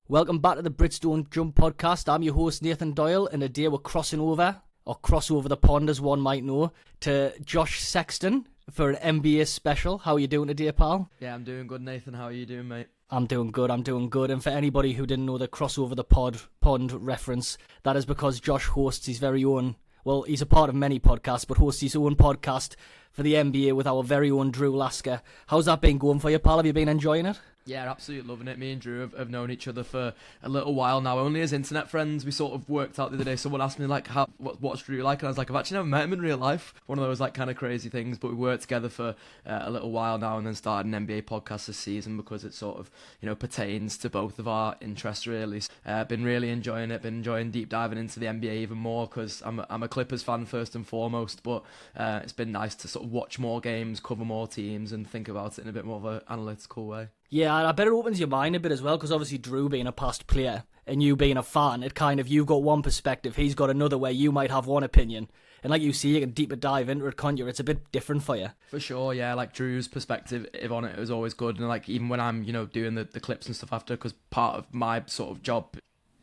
Welcome back to the Bridgestone Jump Podcast. I'm your host, Nathan Doyle, and today we're crossing over, or cross over the pond as one might know, to Josh Sexton for an NBA special. How are you doing today, pal? Yeah, I'm doing good, Nathan. How are you doing, mate? I'm doing good. And for anybody who didn't know the cross over the pond reference, that is because Josh hosts his very own, well, he's a part of many podcasts, but hosts his own podcast for the NBA with our very own Drew Lasker. How's that been going for you, pal? Have you been enjoying it? Yeah, absolutely loving it. Me and Drew have known each other for a little while now, only as internet friends. We sort of worked out the other day. Someone asked me, like, what's Drew like? And I was like, I've actually never met him in real life. One of those, like, kind of crazy things. But we worked together for a little while now and then started an NBA podcast this season because it sort of, pertains to both of our interests, really. Been really enjoying it. Been enjoying deep diving into the NBA even more because I'm a Clippers fan first and foremost. But it's been nice to sort of watch more games, cover more teams, and think about it in a bit more of an analytical way. Yeah, I bet it opens your mind a bit as well, because obviously Drew being a past player and you being a fan, it kind of, you've got one perspective, he's got another where you might have one opinion. And like you see, you can deeper dive into it, can't you? It's a bit different for you. For sure, yeah. Like Drew's perspective on it was always good. And like even when I'm, doing the clips and stuff after, because part of my sort of job,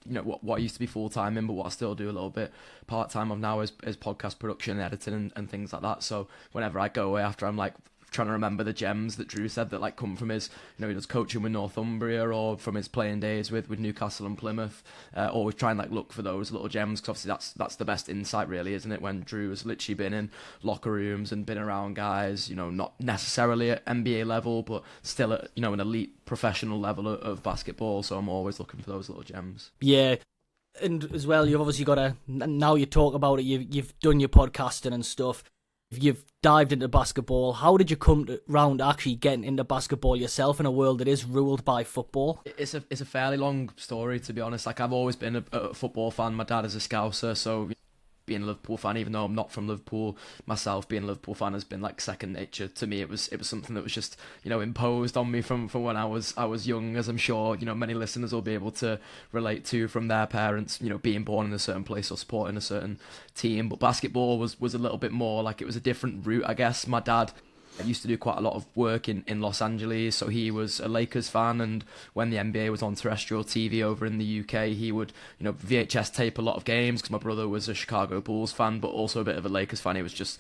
what I used to be full-time in, but what I still do a little bit part-time of now is podcast production, editing and things like that. So whenever I go away after, I'm like, trying to remember the gems that Drew said that like come from his, he does coaching with Northumbria or from his playing days with Newcastle and Plymouth. Always try and like look for those little gems because obviously that's the best insight really, isn't it? When Drew has literally been in locker rooms and been around guys, not necessarily at NBA level, but still at an elite professional level of basketball. So I'm always looking for those little gems. Yeah. And as well, you've obviously got to, now you talk about it, you've done your podcasting and stuff. You've dived into basketball. How did you come round actually getting into basketball yourself in a world that is ruled by football? It's a fairly long story, to be honest. Like, I've always been a football fan. My dad is a Scouser, so being a Liverpool fan, even though I'm not from Liverpool myself, being a Liverpool fan has been like second nature to me. It was something that was just imposed on me from when I was young, as I'm sure many listeners will be able to relate to from their parents, being born in a certain place or supporting a certain team. But basketball was a little bit more like, it was a different route, I guess. My dad used to do quite a lot of work in Los Angeles, so he was a Lakers fan, and when the NBA was on terrestrial TV over in the UK, he would VHS tape a lot of games, because my brother was a Chicago Bulls fan but also a bit of a Lakers fan. He was just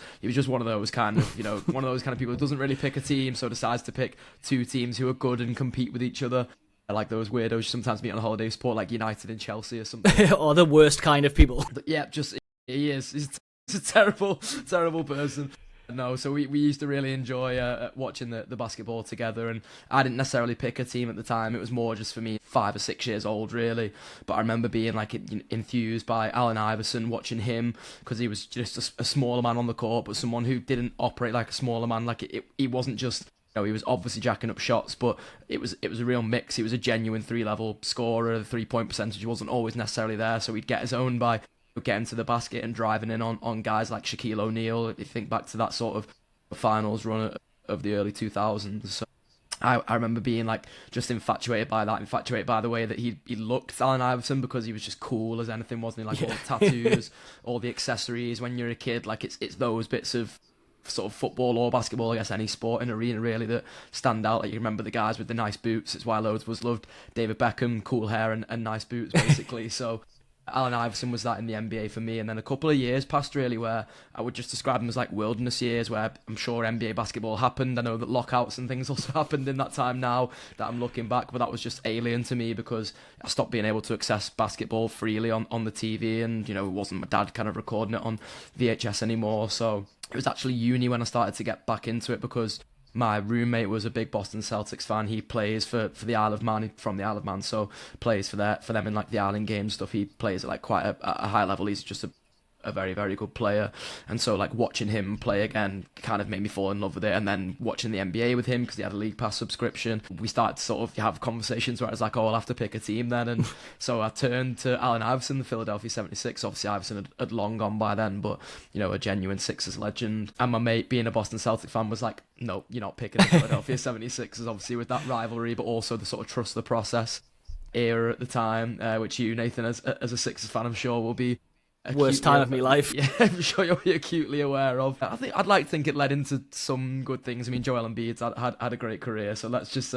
one of those kind of one of those kind of people who doesn't really pick a team, so decides to pick two teams who are good and compete with each other. Like those weirdos you sometimes meet on a holiday, support like United and Chelsea or something. Or the worst kind of people. Yeah, just he's a terrible person. No, so we used to really enjoy watching the basketball together, and I didn't necessarily pick a team at the time. It was more just for me, 5 or 6 years old really. But I remember being like enthused by Allen Iverson, watching him, because he was just a smaller man on the court, but someone who didn't operate like a smaller man. Like he wasn't just, he was obviously jacking up shots, but it was a real mix. He was a genuine 3-level scorer. The 3-point percentage wasn't always necessarily there, so he'd get his own by getting to the basket and driving in on guys like Shaquille O'Neal. If you think back to that sort of finals run of the early 2000s. So I remember being like just infatuated by the way that he looked, Allen Iverson, because he was just cool as anything, wasn't he? Like all the tattoos, all the accessories. When you're a kid, like it's those bits of sort of football or basketball, I guess any sport in arena really, that stand out. Like you remember the guys with the nice boots. It's why loads of us loved David Beckham, cool hair and nice boots basically. So Allen Iverson was that in the NBA for me. And then a couple of years passed really where I would just describe them as like wilderness years, where I'm sure NBA basketball happened. I know that lockouts and things also happened in that time now that I'm looking back, but that was just alien to me because I stopped being able to access basketball freely on the TV, and it wasn't my dad kind of recording it on VHS anymore. So it was actually uni when I started to get back into it, because my roommate was a big Boston Celtics fan. He plays for the Isle of Man, from the Isle of Man, so plays for them in like the Island Games stuff. He plays at like quite a high level. He's just a very, very good player, and so like watching him play again kind of made me fall in love with it. And then watching the NBA with him, because he had a League Pass subscription, we started to sort of have conversations where I was like, oh, I'll have to pick a team then. And so I turned to Allen Iverson, the Philadelphia 76. Obviously Iverson had long gone by then, but a genuine Sixers legend. And my mate, being a Boston Celtic fan, was like, no, you're not picking the Philadelphia 76ers, obviously with that rivalry, but also the sort of trust the process era at the time, which you, Nathan, as a Sixers fan, I'm sure will be Worst time of my life. Yeah, I'm sure you'll be acutely aware of. I'd like to think it led into some good things. I mean, Joel Embiid's had a great career, so let's just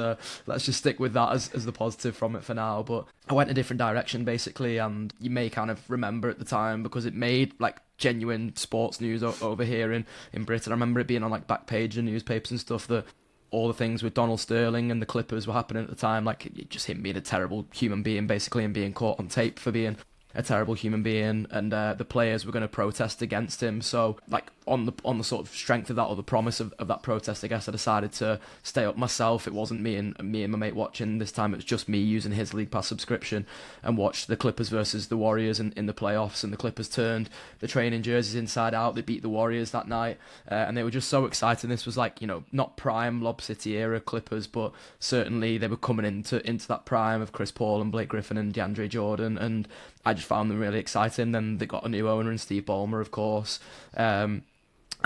stick with that as the positive from it for now. But I went a different direction basically, and you may kind of remember at the time because it made like genuine sports news over here in Britain. I remember it being on like back page of newspapers and stuff that all the things with Donald Sterling and the Clippers were happening at the time, like just him being a terrible human being basically and being caught on tape for being a terrible human being, and the players were going to protest against him. So like on the sort of strength of that, or the promise of that protest, I guess I decided to stay up myself. It wasn't me and my mate watching this time, it was just me using his League Pass subscription, and watched the Clippers versus the Warriors in the playoffs. And the Clippers turned the training jerseys inside out. They beat the Warriors that night, and they were just so exciting. This was like, not prime Lob City era Clippers, but certainly they were coming into that prime of Chris Paul and Blake Griffin and DeAndre Jordan, and I just found them really exciting. Then they got a new owner in Steve Ballmer, of course, and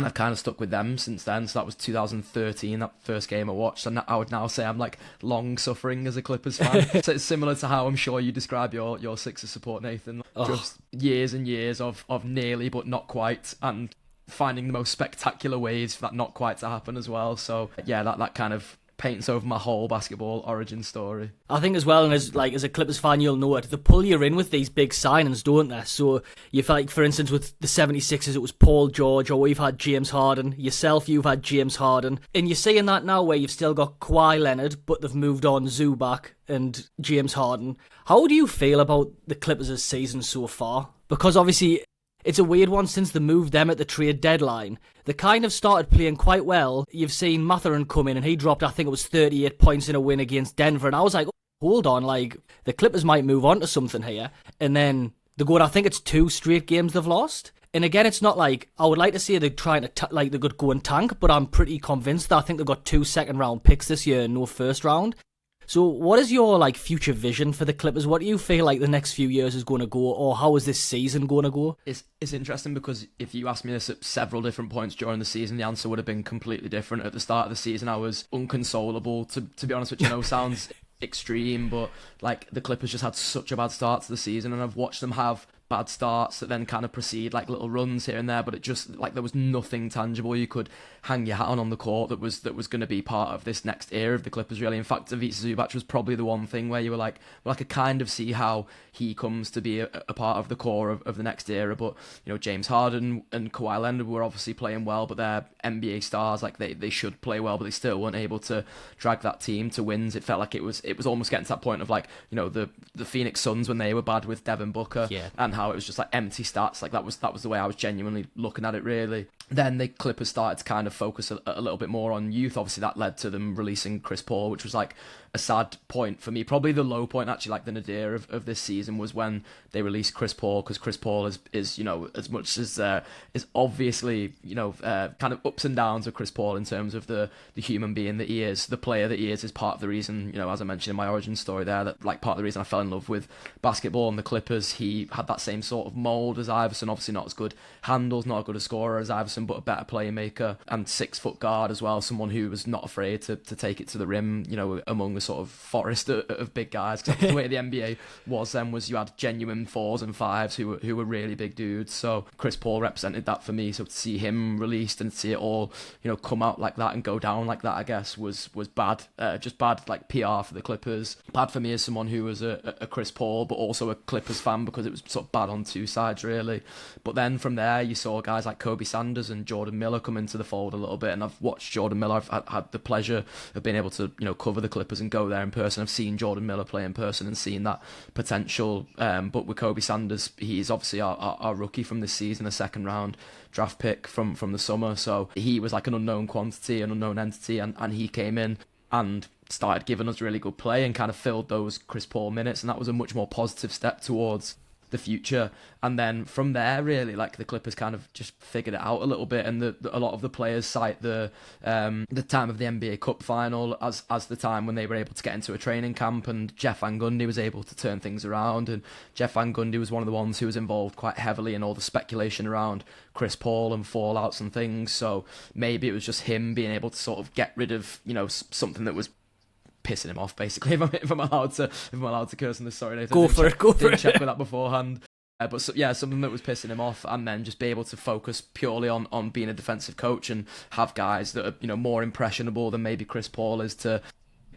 I've kind of stuck with them since then. So that was 2013, that first game I watched, and I would now say I'm like long suffering as a Clippers fan. So it's similar to how I'm sure you describe your Sixers support, Nathan. Just years and years of nearly but not quite, and finding the most spectacular ways for that not quite to happen as well. So yeah, that kind of paints over my whole basketball origin story. I think as well, and as a Clippers fan, you'll know it, they pull you in with these big signings, don't they? So you've like, for instance, with the 76ers, it was Paul George, or we've had James Harden. Yourself, you've had James Harden. And you're seeing that now where you've still got Kawhi Leonard, but they've moved on Zubac and James Harden. How do you feel about the Clippers' season so far? Because obviously it's a weird one since they moved them at the trade deadline. They kind of started playing quite well. You've seen Mathurin come in and he dropped, I think it was 38 points in a win against Denver. And I was like, hold on, like the Clippers might move on to something here. And then they go, I think it's 2 straight games they've lost. And again, it's not like, I would like to say they're trying to, they could go and tank, but I'm pretty convinced that I think they've got 2 second-round picks this year and no first round. So what is your future vision for the Clippers? What do you feel like the next few years is going to go, or how is this season going to go? It's interesting because if you asked me this at several different points during the season, the answer would have been completely different. At the start of the season, I was unconsolable, to be honest, which sounds extreme, but the Clippers just had such a bad start to the season, and I've watched them have bad starts that then kind of precede little runs here and there, but it just there was nothing tangible you could hang your hat on the court that was going to be part of this next era of the Clippers, really. In fact, Ivica Zubac was probably the one thing where you were well, I could kind of see how he comes to be a part of the core of the next era. But James Harden and Kawhi Leonard were obviously playing well, but they're NBA stars, they should play well, but they still weren't able to drag that team to wins. It felt like it was almost getting to that point of the Phoenix Suns when they were bad with Devin Booker, and how it was just empty stats. That was the way I was genuinely looking at it, really. Then the Clippers started to kind of focus a little bit more on youth. Obviously that led to them releasing Chris Paul, which was a sad point for me. Probably the low point, actually, the nadir of this season was when they released Chris Paul, because Chris Paul is as much as is obviously kind of ups and downs of Chris Paul in terms of the human being that he is, the player that he is part of the reason, as I mentioned in my origin story there, that part of the reason I fell in love with basketball and the Clippers. He had that same sort of mould as Iverson, obviously not as good handles, not as good a scorer as Iverson, but a better playmaker, and 6-foot guard as well, someone who was not afraid to take it to the rim, among the sort of forest of big guys. Cause the way the NBA was then was you had genuine 4s and 5s who were really big dudes. So Chris Paul represented that for me. So to see him released and see it all, come out like that and go down like that, I guess was bad. Just bad PR for the Clippers. Bad for me as someone who was a Chris Paul but also a Clippers fan, because it was sort of bad on 2 sides, really. But then from there you saw guys like Kobe Sanders and Jordan Miller come into the fold a little bit, and I've watched Jordan Miller. I've had the pleasure of being able to cover the Clippers and go there in person. I've seen Jordan Miller play in person and seen that potential, but with Kobe Sanders, he's obviously our rookie from this season, a 2nd round draft pick from the summer, so he was an unknown quantity, an unknown entity, and he came in and started giving us really good play and kind of filled those Chris Paul minutes, and that was a much more positive step towards the future. And then from there, really, the Clippers kind of just figured it out a little bit, and a lot of the players cite the time of the NBA Cup final as the time when they were able to get into a training camp, and Jeff Van Gundy was able to turn things around. And Jeff Van Gundy was one of the ones who was involved quite heavily in all the speculation around Chris Paul and fallouts and things, so maybe it was just him being able to sort of get rid of something that was pissing him off, basically. If I'm allowed to curse on this, sorry, Nathan. Go for it. Check with that beforehand. But so, yeah, something that was pissing him off, and then just be able to focus purely on being a defensive coach and have guys that are more impressionable than maybe Chris Paul is to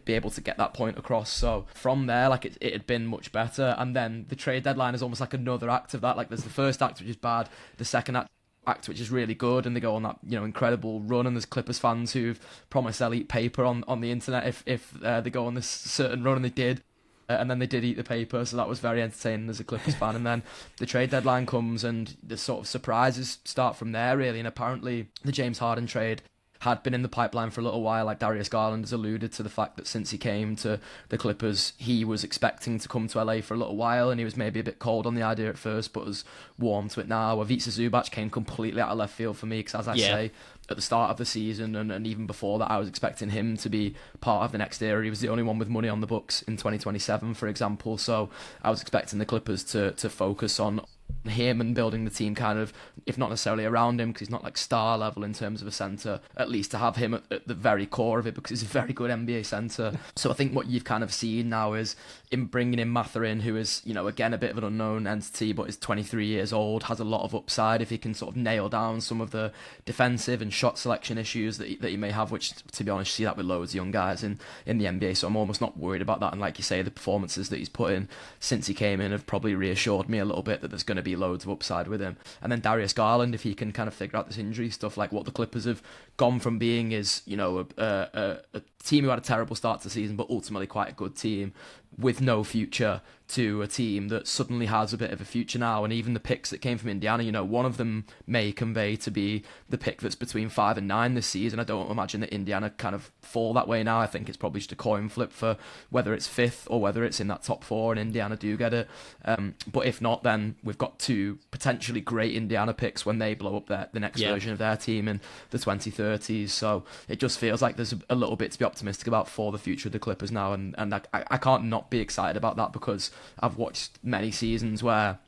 be able to get that point across. So from there, like it had been much better, and then the trade deadline is almost like another act of that. Like there's the first act which is bad, the second act which is really good, and they go on that incredible run, and there's Clippers fans who've promised they'll eat paper on the internet if they go on this certain run, and they did. And then they did eat the paper, so that was very entertaining as a Clippers fan. And then the trade deadline comes, and the sort of surprises start from there, really. And apparently the James Harden trade had been in the pipeline for a little while. Like Darius Garland has alluded to the fact that since he came to the Clippers, he was expecting to come to LA for a little while, and he was maybe a bit cold on the idea at first, but has warmed to it now. Ivica Zubac came completely out of left field for me, because as I say, at the start of the season and even before that, I was expecting him to be part of the next era. He was the only one with money on the books in 2027, for example. So I was expecting the Clippers to focus on him and building the team kind of, if not necessarily around him, because he's not like star level in terms of a centre, at least to have him at the very core of it, because he's a very good NBA centre. So I think what you've kind of seen now is in bringing in Mathurin, who is, again, a bit of an unknown entity, but is 23 years old, has a lot of upside if he can sort of nail down some of the defensive and shot selection issues that he may have, which, to be honest, you see that with loads of young guys in the NBA, so I'm almost not worried about that. And like you say, the performances that he's put in since he came in have probably reassured me a little bit that there's going to be loads of upside with him. And then Darius Garland, if he can kind of figure out this injury stuff, like what the Clippers have gone from being is, a team who had a terrible start to the season, but ultimately quite a good team with no future, to a team that suddenly has a bit of a future now. And even the picks that came from Indiana, one of them may convey to be the pick that's between 5 and 9 this season. I don't imagine that Indiana kind of fall that way now. I think it's probably just a coin flip for whether it's 5th or whether it's in that top 4 and Indiana do get it. But if not, then we've got 2 potentially great Indiana picks when they blow up the next version of their team in the 2030s. So it just feels like there's a little bit to be optimistic about for the future of the Clippers now. And I can't not be excited about that, because I've watched many seasons where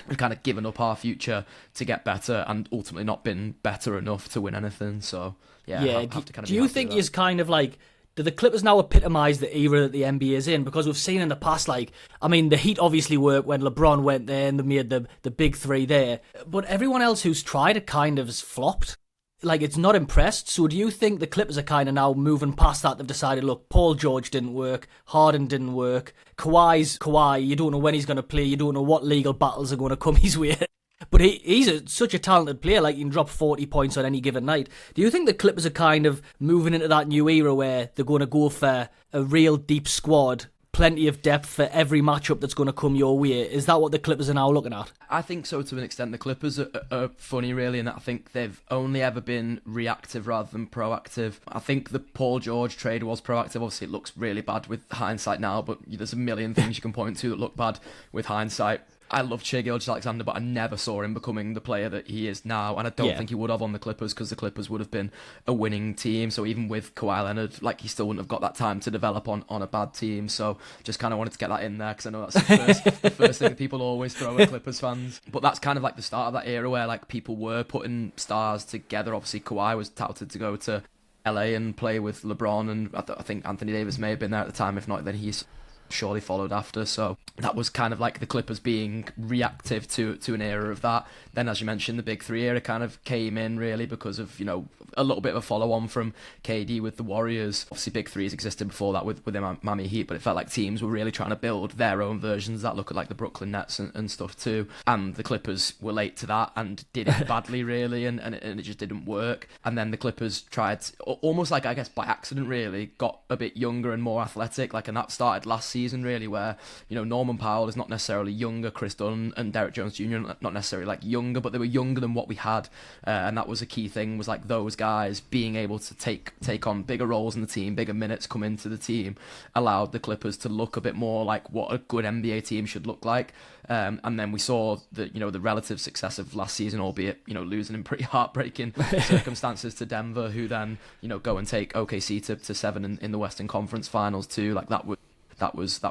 we've kind of given up our future to get better and ultimately not been better enough to win anything. So I have to kind of. Do you think he's kind of like, do the Clippers now epitomise the era that the NBA is in? Because we've seen in the past, the Heat obviously worked when LeBron went there and they made the big 3 there, but everyone else who's tried it kind of has flopped. It's not impressed. So do you think the Clippers are kind of now moving past that? They've decided, look, Paul George didn't work, Harden didn't work, Kawhi's Kawhi, you don't know when he's going to play, you don't know what legal battles are going to come his way. But he's such a talented player, he can drop 40 points on any given night. Do you think the Clippers are kind of moving into that new era where they're going to go for a real deep squad, plenty of depth for every matchup that's going to come your way? Is that what the Clippers are now looking at? I think so, to an extent. The Clippers are funny, really, in that I think they've only ever been reactive rather than proactive. I think the Paul George trade was proactive. Obviously, it looks really bad with hindsight now, but there's a million things you can point to that look bad with hindsight. I love Shai Gilgeous-Alexander, but I never saw him becoming the player that he is now, and I don't think he would have on the Clippers, because the Clippers would have been a winning team. So even with Kawhi Leonard, he still wouldn't have got that time to develop on a bad team. So just kind of wanted to get that in there, because I know that's the first thing that people always throw at Clippers fans. But that's kind of the start of that era where people were putting stars together. Obviously, Kawhi was touted to go to LA and play with LeBron, and I think Anthony Davis may have been there at the time. If not, then he's surely followed after. So that was kind of the Clippers being reactive to an era of that. Then, as you mentioned, the Big 3 era kind of came in, really, because of a little bit of a follow-on from KD with the Warriors. Obviously, Big 3s existed before that with the Miami Heat, but it felt like teams were really trying to build their own versions that look at the Brooklyn Nets and stuff too. And the Clippers were late to that and did it badly, really, and it just didn't work. And then the Clippers tried, almost I guess by accident, really, got a bit younger and more athletic, and that started last season, really, where Norman Powell is not necessarily younger, Chris Dunn and Derek Jones Jr. not necessarily younger, but they were younger than what we had, and that was a key thing, was those guys being able to take on bigger roles in the team, bigger minutes come into the team, allowed the Clippers to look a bit more like what a good NBA team should look like. And then we saw the relative success of last season, albeit losing in pretty heartbreaking circumstances to Denver, who then go and take OKC to 7 in the Western Conference Finals too. that was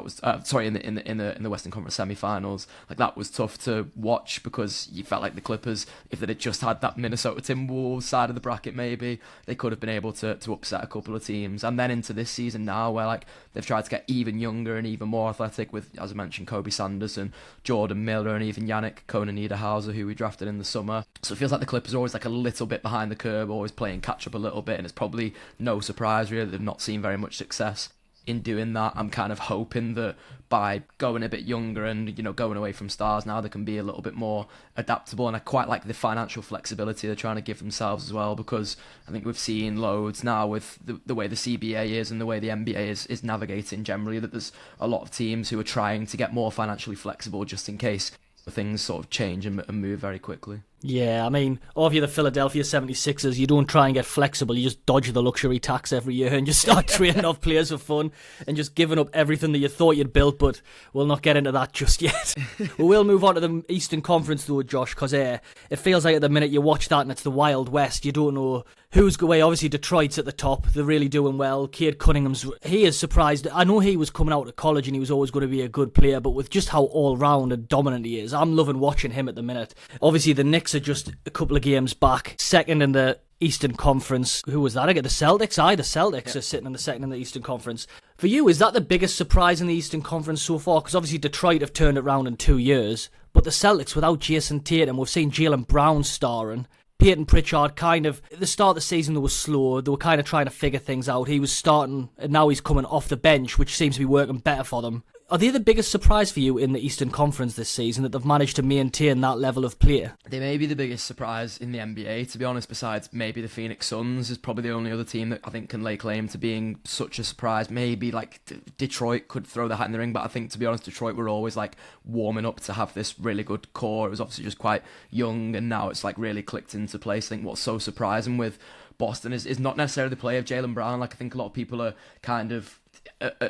sorry, in the Western Conference semi-finals. Like, that was tough to watch because you felt like the Clippers, if they'd just had that Minnesota Timberwolves side of the bracket, maybe they could have been able to upset a couple of teams. And then into this season now, where like they've tried to get even younger and even more athletic with, as I mentioned, Kobe Sanderson, Jordan Miller, and even Yannick Conan Niederhauser, who we drafted in the summer. So it feels like the Clippers are always like a little bit behind the curve, always playing catch up a little bit, and it's probably no surprise really they've not seen very much success in doing that. I'm kind of hoping that by going a bit younger and, you know, going away from stars now, they can be a little bit more adaptable. And I quite like the financial flexibility they're trying to give themselves as well, because I think we've seen loads now with the way the CBA is and the way the NBA is navigating generally, that there's a lot of teams who are trying to get more financially flexible just in case things sort of change and move very quickly. Yeah, I mean, or if you're the Philadelphia 76ers, you don't try and get flexible, you just dodge the luxury tax every year and just start trading off players for fun and just giving up everything that you thought you'd built, but we'll not get into that just yet. We'll move on to the Eastern Conference though, Josh, because it feels like at the minute you watch that and it's the Wild West. You don't know who's going away. Obviously, Detroit's at the top. They're really doing well. Cade Cunningham's, he is surprised. I know he was coming out of college and he was always going to be a good player, but with just how all-round and dominant he is, I'm loving watching him at the minute. Obviously, the Knicks are just a couple of games back, second in the Eastern Conference. Who was that again? The Celtics? The Celtics are sitting in the second in the Eastern Conference. For you, is that the biggest surprise in the Eastern Conference so far? Because obviously Detroit have turned it around in 2 years, but the Celtics, without Jason Tatum, we've seen Jaylen Brown starring. Peyton Pritchard kind of, at the start of the season they were slow, they were kind of trying to figure things out. He was starting and now he's coming off the bench, which seems to be working better for them. Are they the biggest surprise for you in the Eastern Conference this season, that they've managed to maintain that level of play? They may be the biggest surprise in the NBA, to be honest, besides maybe the Phoenix Suns is probably the only other team that I think can lay claim to being such a surprise. Maybe like Detroit could throw their hat in the ring, but I think, to be honest, Detroit were always like warming up to have this really good core. It was obviously just quite young, and now it's like really clicked into place. I think what's so surprising with Boston is not necessarily the play of Jaylen Brown. Like, I think a lot of people are kind of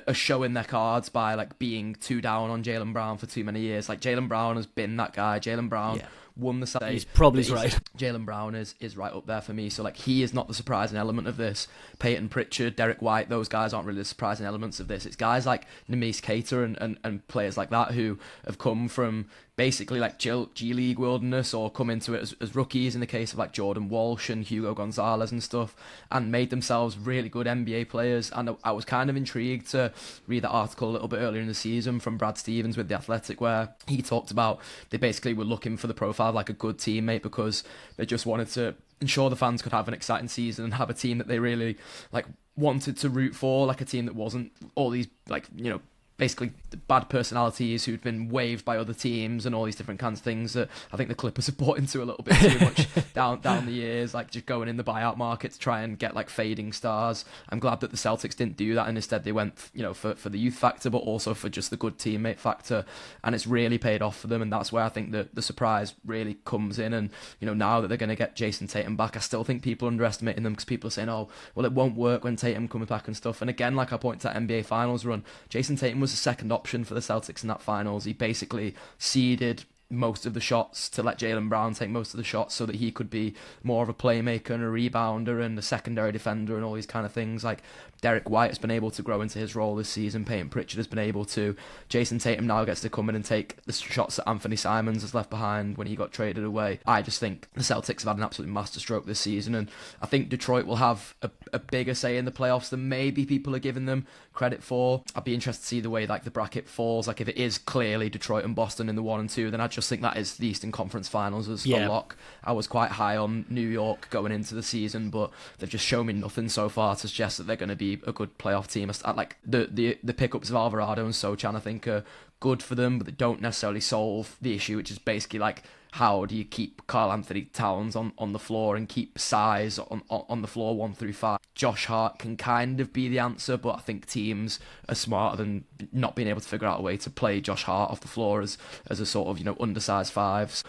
are showing their cards by like being too down on Jaylen Brown for too many years. Like, Jaylen Brown has been that guy. Jaylen Brown won the Saturday. He's probably right. Jaylen Brown is right up there for me. So like, he is not the surprising element of this. Peyton Pritchard, Derek White, those guys aren't really the surprising elements of this. It's guys like Neemias Queta and players like that who have come from basically like G League wilderness, or come into it as rookies in the case of like Jordan Walsh and Hugo Gonzalez and stuff, and made themselves really good NBA players. And I was kind of intrigued to read that article a little bit earlier in the season from Brad Stevens with The Athletic, where he talked about they basically were looking for the profile of like a good teammate, because they just wanted to ensure the fans could have an exciting season and have a team that they really like wanted to root for, like a team that wasn't all these like, you know, basically bad personalities who'd been waived by other teams and all these different kinds of things that I think the Clippers have bought into a little bit too much down the years, like just going in the buyout market to try and get like fading stars. I'm glad that the Celtics didn't do that, and instead they went, you know, for the youth factor, but also for just the good teammate factor, and it's really paid off for them. And that's where I think the surprise really comes in. And, you know, now that they're going to get Jason Tatum back, I still think people are underestimating them, because people are saying, oh, well, it won't work when Tatum comes back and stuff. And again, like I point to that NBA Finals run, Jason Tatum was the second option for the Celtics in that finals. He basically ceded most of the shots to let Jaylen Brown take most of the shots so that he could be more of a playmaker and a rebounder and a secondary defender and all these kind of things. Like, Derek White has been able to grow into his role this season. Peyton Pritchard has been able to. Jason Tatum now gets to come in and take the shots that Anthony Simons has left behind when he got traded away. I just think the Celtics have had an absolute masterstroke this season, and I think Detroit will have a bigger say in the playoffs than maybe people are giving them credit for. I'd be interested to see the way like the bracket falls. Like, if it is clearly Detroit and Boston in the 1 and 2, then I just think that is the Eastern Conference Finals as a lock. I was quite high on New York going into the season, but they've just shown me nothing so far to suggest that they're going to be a good playoff team. Like the pickups of Alvarado and Sochan, I think, are good for them, but they don't necessarily solve the issue, which is basically like, how do you keep Karl Anthony Towns on the floor and keep size on the floor 1 through 5? Josh Hart can kind of be the answer, but I think teams are smarter than not being able to figure out a way to play Josh Hart off the floor as a sort of, you know, undersized fives.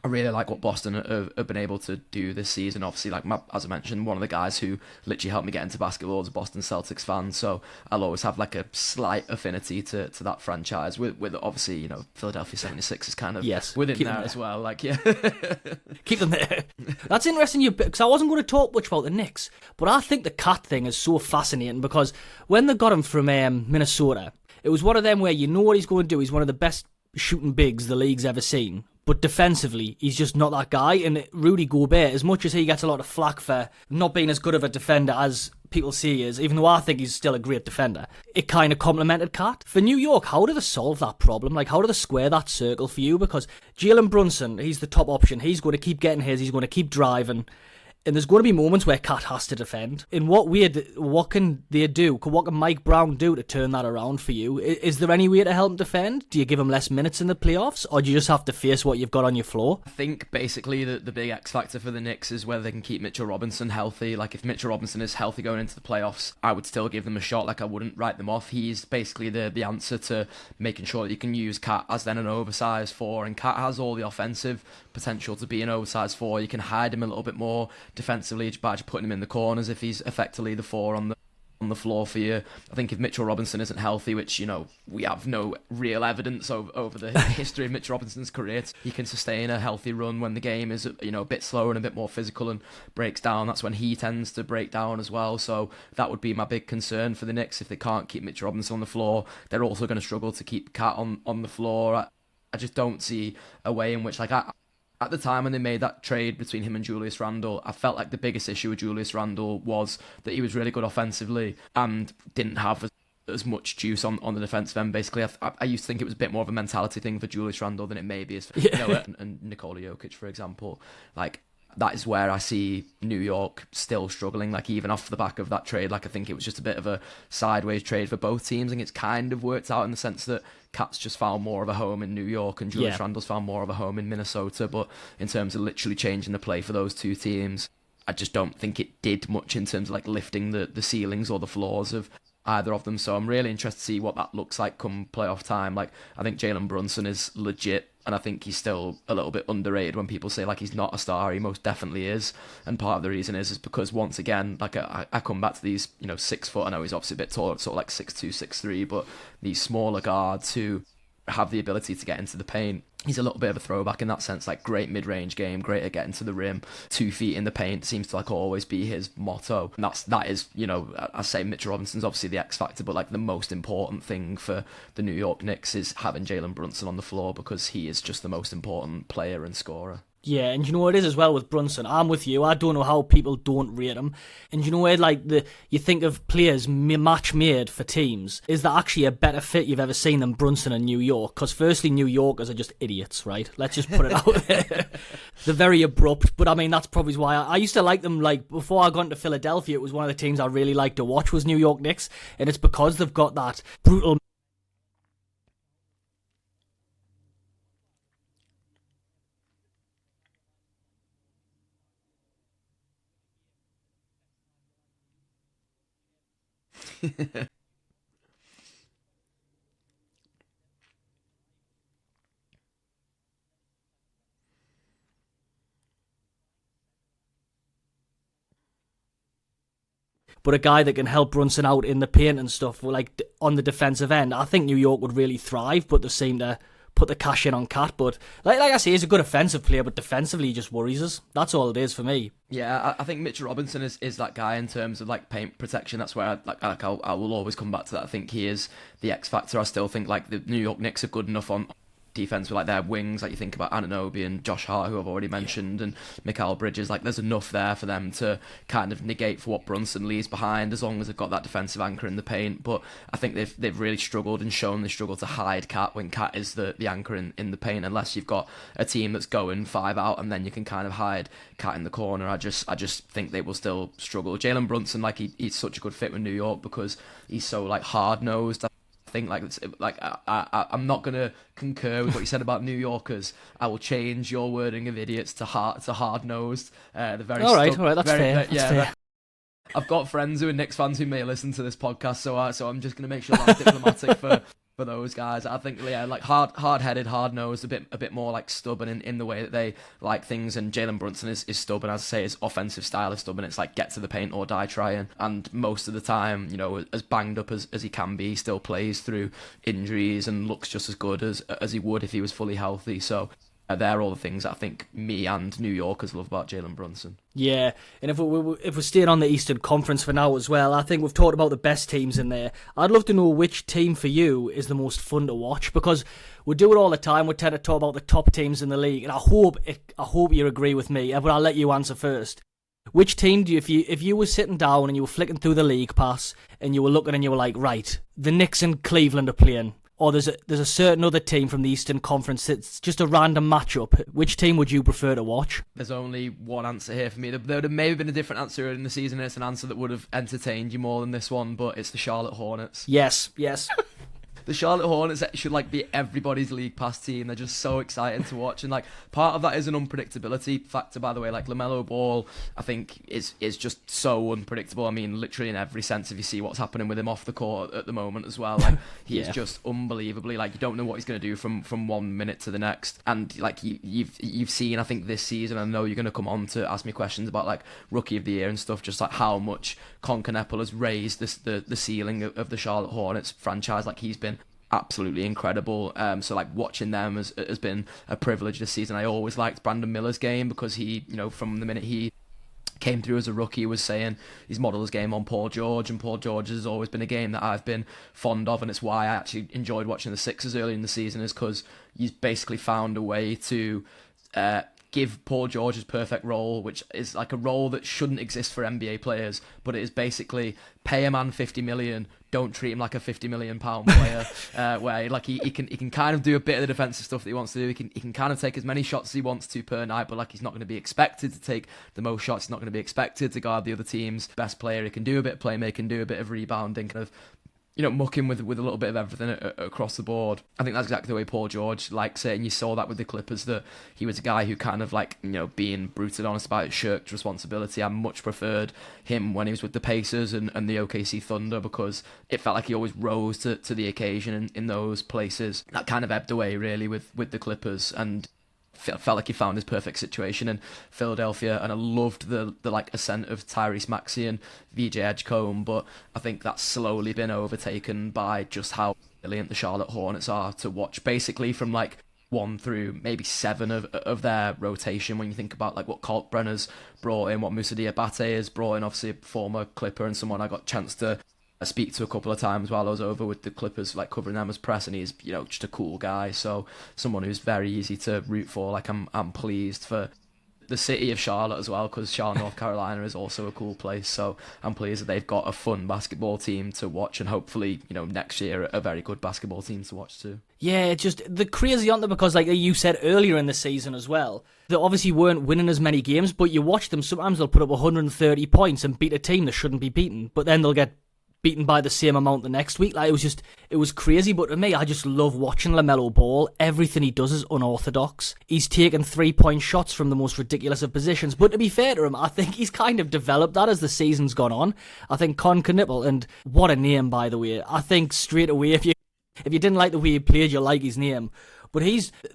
I really like what Boston have been able to do this season. Obviously, like as I mentioned, one of the guys who literally helped me get into basketball is a Boston Celtics fan, so I'll always have like a slight affinity to that franchise. With obviously, you know, Philadelphia 76 is kind of within there as well. Like, yeah, keep them there. That's interesting, because I wasn't going to talk much about the Knicks, but I think the Cat thing is so fascinating because when they got him from Minnesota, it was one of them where you know what he's going to do. He's one of the best shooting bigs the league's ever seen. But defensively, he's just not that guy. And Rudy Gobert, as much as he gets a lot of flack for not being as good of a defender as people say he is, even though I think he's still a great defender, it kind of complemented Cat. For New York, how do they solve that problem? Like, how do they square that circle for you? Because Jalen Brunson, he's the top option. He's going to keep getting his. He's going to keep driving. And there's going to be moments where Cat has to defend. In what can they do? What can Mike Brown do to turn that around for you? Is there any way to help him defend? Do you give him less minutes in the playoffs? Or do you just have to face what you've got on your floor? I think basically the big X factor for the Knicks is whether they can keep Mitchell Robinson healthy. Like, if Mitchell Robinson is healthy going into the playoffs, I would still give them a shot. Like, I wouldn't write them off. He's basically the answer to making sure that you can use Cat as then an oversized four. And Cat has all the offensive potential to be an oversized four. You can hide him a little bit more defensively by just putting him in the corners if he's effectively the four on the floor for you. I think if Mitchell Robinson isn't healthy, which, you know, we have no real evidence over the history of Mitchell Robinson's career, he can sustain a healthy run when the game is, you know, a bit slower and a bit more physical and breaks down. That's when he tends to break down as well. So that would be my big concern for the Knicks. If they can't keep Mitchell Robinson on the floor, they're also going to struggle to keep Cat on the floor. I just don't see a way in which, like, at the time when they made that trade between him and Julius Randle, I felt like the biggest issue with Julius Randle was that he was really good offensively and didn't have as much juice on the defensive end. Basically, I used to think it was a bit more of a mentality thing for Julius Randle than it maybe is for and Nikola Jokic, for example. Like, that is where I see New York still struggling. Like, even off the back of that trade, like, I think it was just a bit of a sideways trade for both teams, and it's kind of worked out in the sense that Cat's just found more of a home in New York and Julius Randle's found more of a home in Minnesota. But in terms of literally changing the play for those two teams, I just don't think it did much in terms of like lifting the ceilings or the floors of either of them. So I'm really interested to see what that looks like come playoff time. Like, I think Jalen Brunson is legit, and I think he's still a little bit underrated when people say like he's not a star. He most definitely is, and part of the reason is because once again, like I come back to these, you know, 6 foot. I know he's obviously a bit taller, sort of like 6'2", 6'3", but these smaller guards who have the ability to get into the paint. He's a little bit of a throwback in that sense, like great mid-range game, great at getting to the rim, 2 feet in the paint seems to like always be his motto. And that is, you know, I say Mitchell Robinson's obviously the X factor, but like the most important thing for the New York Knicks is having Jalen Brunson on the floor, because he is just the most important player and scorer. Yeah, and you know what it is as well with Brunson? I'm with you. I don't know how people don't rate him. And you know where, like, you think of players match made for teams. Is that actually a better fit you've ever seen than Brunson in New York? Because firstly, New Yorkers are just idiots, right? Let's just put it out there. They're very abrupt, but I mean, that's probably why I used to like them. Like, before I got into Philadelphia, it was one of the teams I really liked to watch was New York Knicks. And it's because they've got that brutal... but a guy that can help Brunson out in the paint and stuff, like on the defensive end. I think New York would really thrive, but they seem to put the cash in on Cat. But like I say, he's a good offensive player, but defensively he just worries us. That's all it is for me. Yeah, I think Mitchell Robinson is that guy in terms of like paint protection. That's where I will always come back to that. I think he is the X factor. I still think like the New York Knicks are good enough on defense with like their wings, like you think about Anunoby and Josh Hart, who I've already mentioned, and Mikal Bridges. Like, there's enough there for them to kind of negate for what Brunson leaves behind, as long as they've got that defensive anchor in the paint. But I think they've really struggled and shown they struggle to hide Cat when Cat is the anchor in the paint, unless you've got a team that's going 5 out and then you can kind of hide Cat in the corner. I just think they will still struggle. Jalen Brunson, like he's such a good fit with New York because he's so like hard nosed. I think I'm not gonna concur with what you said about New Yorkers. I will change your wording of idiots to hard nosed. The very all right, that's fair. That's fair. I've got friends who are Knicks fans who may listen to this podcast, so I'm just gonna make sure that's diplomatic for for those guys. I think, yeah, like hard-headed, hard-nosed, a bit more like stubborn in the way that they like things. And Jalen Brunson is stubborn, as I say, his offensive style is stubborn. It's like get to the paint or die trying. And most of the time, as banged up as he can be, he still plays through injuries and looks just as good as he would if he was fully healthy. So they're all the things I think me and New Yorkers love about Jalen Brunson. Yeah, and if we're staying on the Eastern Conference for now as well, I think we've talked about the best teams in there. I'd love to know which team for you is the most fun to watch, because we do it all the time. We tend to talk about the top teams in the league, and I hope you agree with me, but I'll let you answer first. Which team do you, if you were sitting down and you were flicking through the league pass and you were looking and you were like, right, the Knicks and Cleveland are playing, or there's a certain other team from the Eastern Conference, it's just a random matchup, which team would you prefer to watch? There's only one answer here for me. There would have maybe been a different answer earlier in the season, and it's an answer that would have entertained you more than this one, but it's the Charlotte Hornets. Yes. The Charlotte Hornets should be everybody's league pass team. They're just so exciting to watch, and part of that is an unpredictability factor. By the way, LaMelo Ball, I think is just so unpredictable. I mean, literally in every sense. If you see what's happening with him off the court at the moment as well, he's just unbelievably you don't know what he's going to do from 1 minute to the next. And you've seen, I think this season, I know you're going to come on to ask me questions about Rookie of the Year and stuff, just how much Concanepple has raised the ceiling of the Charlotte Hornets franchise. He's been absolutely incredible. So watching them has been a privilege this season. I always liked Brandon Miller's game because he, from the minute he came through as a rookie, was saying he's modeled his game on Paul George, and Paul George has always been a game that I've been fond of, and it's why I actually enjoyed watching the Sixers early in the season, is because he's basically found a way to give Paul George his perfect role, which is a role that shouldn't exist for NBA players, but it is basically pay a man $50 million, don't treat him like a £50 million player, where he can kind of do a bit of the defensive stuff that he wants to do. He can kind of take as many shots as he wants to per night, but he's not going to be expected to take the most shots. He's not going to be expected to guard the other team's best player. He can do a bit of playmaking, do a bit of rebounding, kind of muck in with a little bit of everything across the board. I think that's exactly the way Paul George likes it, and you saw that with the Clippers, that he was a guy who kind of being brutal honest about it, shirked responsibility. I much preferred him when he was with the Pacers and the OKC Thunder, because it felt like he always rose to the occasion in those places. That kind of ebbed away really with the Clippers, and felt like he found his perfect situation in Philadelphia. And I loved the ascent of Tyrese Maxey and VJ Edgecombe, but I think that's slowly been overtaken by just how brilliant the Charlotte Hornets are to watch, basically from 1 through maybe 7 of their rotation. When you think about what Colt Brenner's brought in, what Moussa Diabate has brought in, obviously a former Clipper and someone I got a chance to speak to a couple of times while I was over with the Clippers, covering them as press, and he's just a cool guy. So someone who's very easy to root for. I'm pleased for the city of Charlotte as well, because Charlotte, North Carolina is also a cool place. So I'm pleased that they've got a fun basketball team to watch, and hopefully next year a very good basketball team to watch too. Yeah, just the crazy, aren't they? Because you said earlier in the season as well, they obviously weren't winning as many games, but you watch them, sometimes they'll put up 130 points and beat a team that shouldn't be beaten, but then they'll get beaten by the same amount the next week. It was crazy. But to me, I just love watching LaMelo Ball. Everything he does is unorthodox. He's taken 3-point shots from the most ridiculous of positions, but to be fair to him, I think he's kind of developed that as the season's gone on. I think Con Knipple, and what a name, by the way. I think straight away, if you didn't like the way he played, you'll like his name. But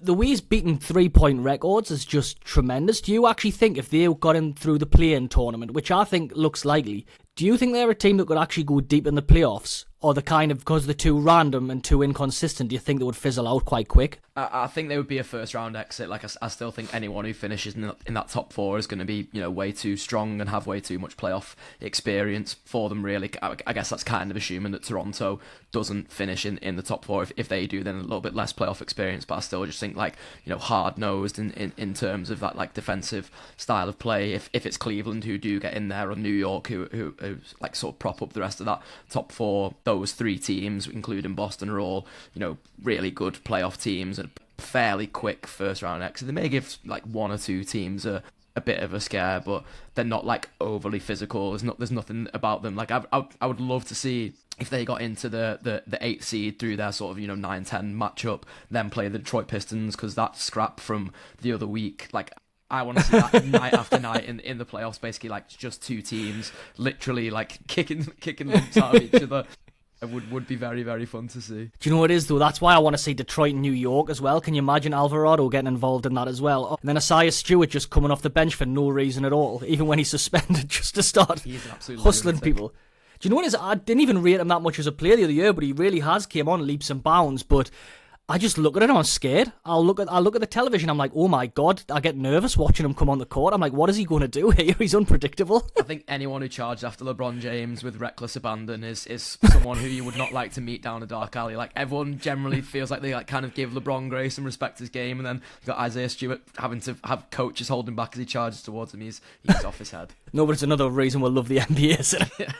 the way he's beaten 3-point records is just tremendous. Do you actually think if they got him through the play-in tournament, which I think looks likely, do you think they're a team that could actually go deep in the playoffs? Or the kind of, because they're too random and too inconsistent, do you think they would fizzle out quite quick? I think they would be a first round exit. I still think anyone who finishes in that top 4 is going to be way too strong and have way too much playoff experience for them, really. I guess that's kind of assuming that Toronto doesn't finish in the top 4. If they do, then a little bit less playoff experience, but I still just think hard nosed in terms of that defensive style of play. If it's Cleveland who do get in there, or New York who sort of prop up the rest of that top 4, those 3 teams, including Boston, are all really good playoff teams and fairly quick first round exit. They may give 1 or 2 teams a bit of a scare, but they're not overly physical. There's nothing about them. I would love to see if they got into the 8th seed through their sort of 9-10 matchup, then play the Detroit Pistons, because that scrap from the other week, I want to see that night after night in the playoffs, basically just 2 teams literally kicking lumps out of each other. It would be very, very fun to see. Do you know what it is, though? That's why I want to see Detroit and New York as well. Can you imagine Alvarado getting involved in that as well? And then Isaiah Stewart just coming off the bench for no reason at all, even when he's suspended, just to start hustling people. Do you know what it is? I didn't even rate him that much as a player the other year, but he really has came on leaps and bounds. But I just look at it and I'm scared. I look at the television, I'm like, oh my God, I get nervous watching him come on the court. I'm like, what is he going to do here? He's unpredictable. I think anyone who charged after LeBron James with reckless abandon is someone who you would not like to meet down a dark alley. Like, everyone generally feels like they kind of give LeBron grace and respect his game, and then you've got Isaiah Stewart having to have coaches hold him back as he charges towards him. He's off his head. No, but it's another reason we'll love the NBA, isn't it?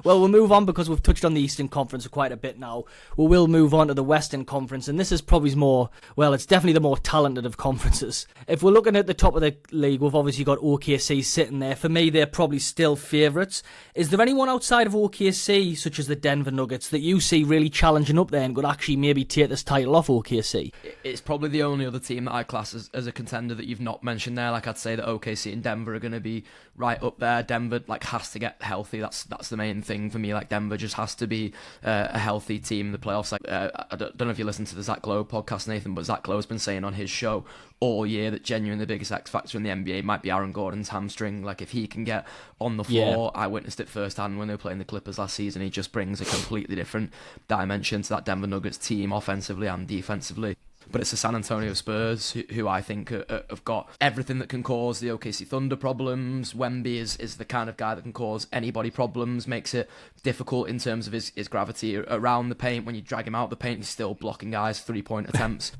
Well, we'll move on because we've touched on the Eastern Conference quite a bit now. We will move on to the Western Conference, and this is probably it's definitely the more talented of conferences. If we're looking at the top of the league, we've obviously got OKC sitting there. For me, they're probably still favourites. Is there anyone outside of OKC, such as the Denver Nuggets, that you see really challenging up there and could actually maybe take this title off OKC? It's probably the only other team that I class as a contender that you've not mentioned there. Like, I'd say that OKC and Denver are going to be right up there. Denver has to get healthy. That's the main thing for me. Like, Denver just has to be a healthy team in the playoffs. Like, I don't know if you listen to the Zach Lowe podcast, Nathan, but Zach Lowe's been saying on his show all year that genuinely the biggest X factor in the NBA might be Aaron Gordon's hamstring. Like, if he can get on the floor, I witnessed it firsthand when they were playing the Clippers last season. He just brings a completely different dimension to that Denver Nuggets team, offensively and defensively. But it's the San Antonio Spurs who I think have got everything that can cause the OKC Thunder problems. Wemby is the kind of guy that can cause anybody problems, makes it difficult in terms of his gravity around the paint. When you drag him out the paint, he's still blocking guys' three-point attempts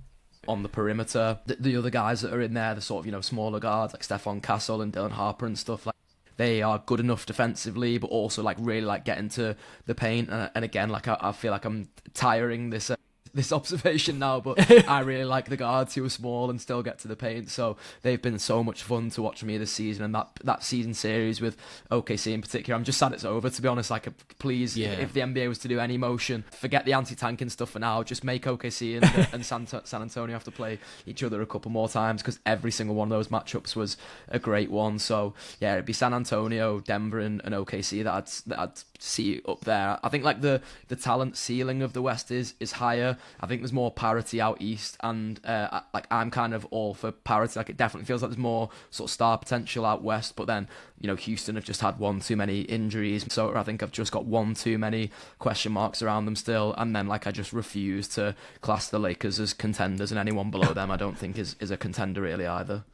on the perimeter. The other guys that are in there, the sort of, smaller guards like Stephon Castle and Dylan Harper and stuff, like, they are good enough defensively, but also really getting to the paint. And again, I feel like I'm tiring this observation now, but I really like the guards who are small and still get to the paint. So they've been so much fun to watch me this season, and that season series with OKC in particular, I'm just sad it's over, to be honest. Like, please, if the NBA was to do any motion, forget the anti-tanking stuff for now. Just make OKC and San Antonio have to play each other a couple more times, because every single one of those matchups was a great one. So yeah, it'd be San Antonio, Denver, and OKC that I'd see up there. I think like the talent ceiling of the West is higher. I think there's more parity out east, and I'm kind of all for parity. Like, it definitely feels like there's more sort of star potential out west, but then Houston have just had one too many injuries, so I think I've just got one too many question marks around them still. And then I just refuse to class the Lakers as contenders, and anyone below them I don't think is a contender really either.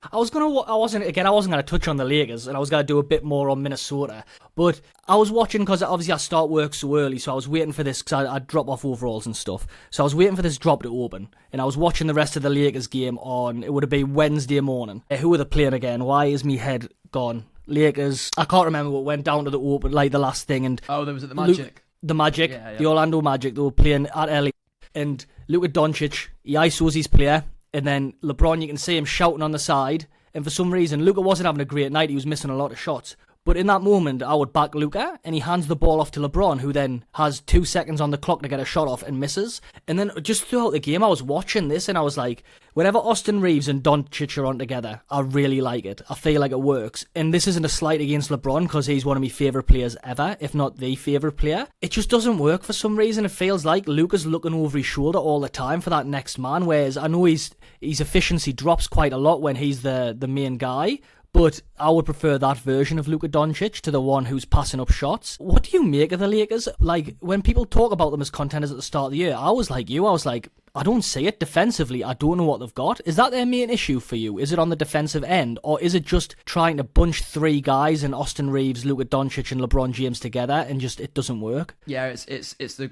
I wasn't gonna touch on the Lakers, and I was gonna do a bit more on Minnesota, but I was watching because obviously I start work so early, so I was waiting for this because I'd drop off overalls and stuff. So I was waiting for this drop to open, and I was watching the rest of the Lakers game on. It would have been Wednesday morning. Who were they playing again? Why is me head gone? Lakers. I can't remember what went down to the open, like the last thing. And there was the Magic. The Magic, yeah. The Orlando Magic. They were playing at LA, and Luka Doncic, he ISOs his player. And then LeBron, you can see him shouting on the side. And for some reason, Luka wasn't having a great night. He was missing a lot of shots. But in that moment, I would back Luka, and he hands the ball off to LeBron, who then has 2 seconds on the clock to get a shot off and misses. And then just throughout the game, I was watching this, and I was like, whenever Austin Reeves and Doncic are on together, I really like it. I feel like it works. And this isn't a slight against LeBron, because he's one of my favourite players ever, if not the favourite player. It just doesn't work for some reason. It feels like Luka's looking over his shoulder all the time for that next man, whereas I know his efficiency drops quite a lot when he's the main guy. But I would prefer that version of Luka Doncic to the one who's passing up shots. What do you make of the Lakers? Like, when people talk about them as contenders at the start of the year, I was like you. I was like, I don't see it defensively. I don't know what they've got. Is that their main issue for you? Is it on the defensive end? Or is it just trying to bunch three guys in Austin Reeves, Luka Doncic and LeBron James together and just it doesn't work? Yeah, it's the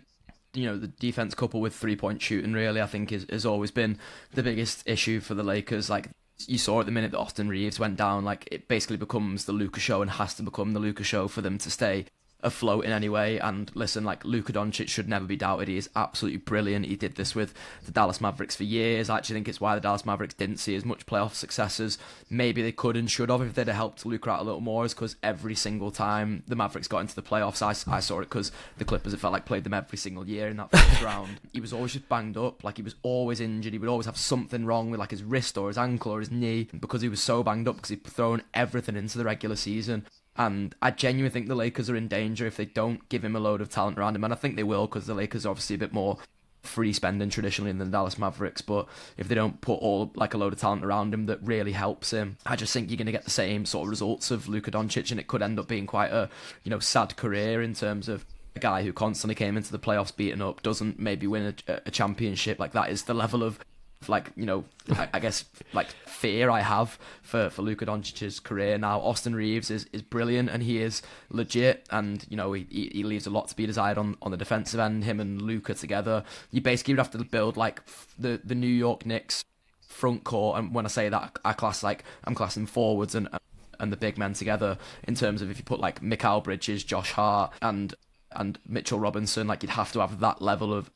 the defense coupled with 3-point shooting really, I think has always been the biggest issue for the Lakers. Like, you saw at the minute that Austin Reeves went down, like, it basically becomes the Luka show and has to become the Luka show for them to stay afloat in any way. And listen, like, Luka Doncic should never be doubted. He is absolutely brilliant. He did this with the Dallas Mavericks for years. I actually think it's why the Dallas Mavericks didn't see as much playoff success as maybe they could and should have if they'd have helped Luka out a little more, is because every single time the Mavericks got into the playoffs, I saw it because the Clippers, it felt like, played them every single year in that first round. He was always just banged up. Like, he was always injured. He would always have something wrong with, like, his wrist or his ankle or his knee, because he was so banged up because he'd thrown everything into the regular season. And I genuinely think the Lakers are in danger if they don't give him a load of talent around him. And I think they will, because the Lakers are obviously a bit more free spending traditionally than the Dallas Mavericks. But if they don't put all like a load of talent around him that really helps him, I just think you're going to get the same sort of results of Luka Doncic, and it could end up being quite a sad career in terms of a guy who constantly came into the playoffs beaten up, doesn't maybe win a championship. Like, that is the level of I guess like fear I have for Luka Doncic's career now. Austin Reeves is brilliant, and he is legit, and he leaves a lot to be desired on the defensive end. Him and Luka together, you basically would have to build like the New York Knicks front court. And when I say that, I'm classing forwards and the big men together, in terms of if you put like Mikal Bridges, Josh Hart, and Mitchell Robinson, like, you'd have to have that level of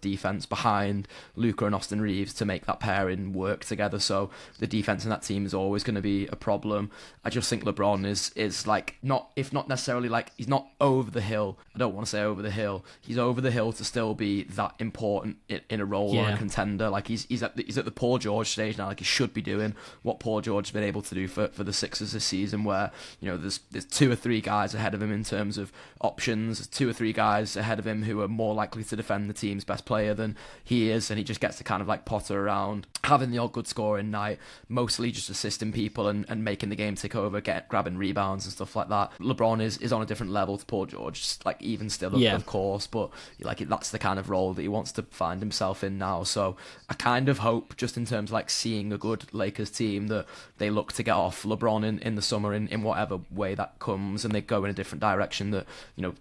defense behind Luka and Austin Reeves to make that pairing work together. So the defense in that team is always going to be a problem. I just think LeBron is like, not necessarily like, he's not over the hill. I don't want to say over the hill. He's over the hill to still be that important in a role or a contender. Like, he's at the Paul George stage now. Like, he should be doing what Paul George has been able to do for the Sixers this season, where there's 2 or 3 guys ahead of him in terms of options. There's 2 or 3 guys ahead of him who are more likely to defend the team's best player than he is, and he just gets to kind of like potter around, having the odd good scoring night, mostly just assisting people and making the game take over, grabbing rebounds and stuff like that. LeBron is on a different level to Paul George, just like, even still, of course, but like, that's the kind of role that he wants to find himself in now. So I kind of hope, just in terms of like seeing a good Lakers team, that they look to get off LeBron in the summer in whatever way that comes, and they go in a different direction that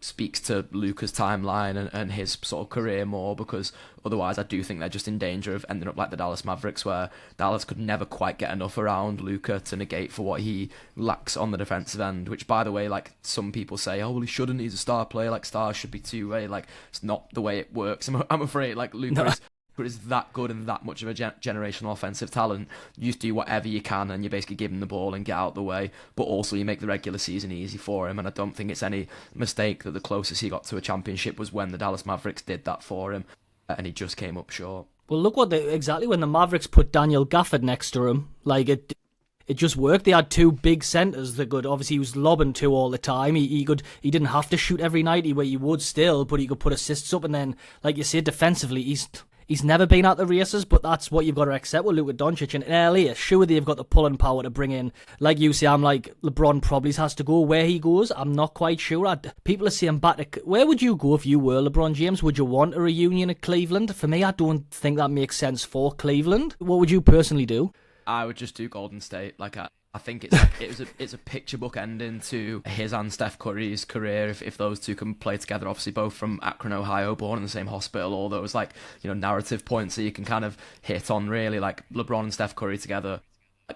speaks to Luka's timeline and his sort of career more, because otherwise I do think they're just in danger of ending up like the Dallas Mavericks, where Dallas could never quite get enough around Luka to negate for what he lacks on the defensive end, which, by the way, like, some people say, oh, well, he shouldn't, he's a star player, like, stars should be two-way. Like, it's not the way it works. I'm afraid, like, Luka is that good and that much of a generational offensive talent. You just do whatever you can, and you basically give him the ball and get out the way, but also you make the regular season easy for him. And I don't think it's any mistake that the closest he got to a championship was when the Dallas Mavericks did that for him, and he just came up short. Well, look exactly when the Mavericks put Daniel Gafford next to him, like, it just worked. They had 2 big centers that could, obviously he was lobbing to all the time. He didn't have to shoot every night, he would still, but he could put assists up. And then, like you said, defensively, he's never been at the races, but that's what you've got to accept with Luka Doncic. And in LA, sure, they've got the pulling power to bring in, like you say, I'm like, LeBron probably has to go. Where he goes, I'm not quite sure. People are saying back to, where would you go if you were LeBron James? Would you want a reunion at Cleveland? For me, I don't think that makes sense for Cleveland. What would you personally do? I would just do Golden State. Like, I think it's a picture book ending to his and Steph Curry's career if those two can play together. Obviously, both from Akron, Ohio, born in the same hospital. All those narrative points that you can kind of hit on, really, like LeBron and Steph Curry together.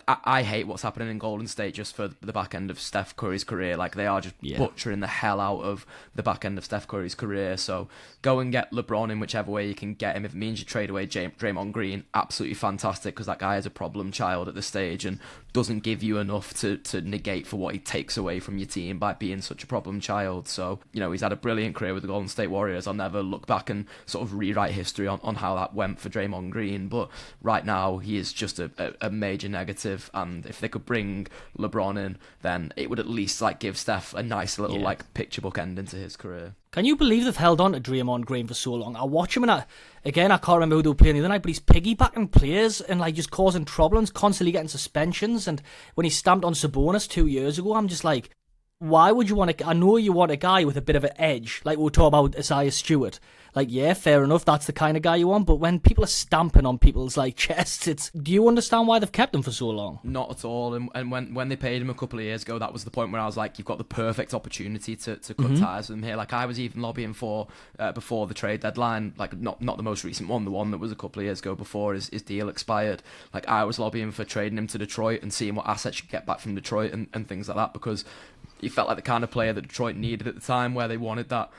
I hate what's happening in Golden State just for the back end of Steph Curry's career. Like, they are just butchering the hell out of the back end of Steph Curry's career. So go and get LeBron in whichever way you can get him. If it means you trade away Draymond Green, absolutely fantastic, because that guy is a problem child at this stage and doesn't give you enough to negate for what he takes away from your team by being such a problem child. So, he's had a brilliant career with the Golden State Warriors. I'll never look back and sort of rewrite history on how that went for Draymond Green. But right now, he is just a major negative. And if they could bring LeBron in, then it would at least like give Steph a nice little like picture book ending to his career. Can you believe they've held on to Draymond Green for so long? I watch him and I can't remember who they were playing the other night, but he's piggybacking players and like just causing problems, constantly getting suspensions. And when he stamped on Sabonis 2 years ago, I'm just like, why would you want I know you want a guy with a bit of an edge, like we'll talk about Isaiah Stewart. Like, yeah, fair enough, that's the kind of guy you want, but when people are stamping on people's like chests, do you understand why they've kept him for so long? Not at all. And when they paid him a couple of years ago, that was the point where I was like, you've got the perfect opportunity to cut ties with him here. Like, I was even lobbying for before the trade deadline, like not the most recent one, the one that was a couple of years ago before his deal expired. Like, I was lobbying for trading him to Detroit and seeing what assets you could get back from Detroit and things like that, because he felt like the kind of player that Detroit needed at the time, where they wanted that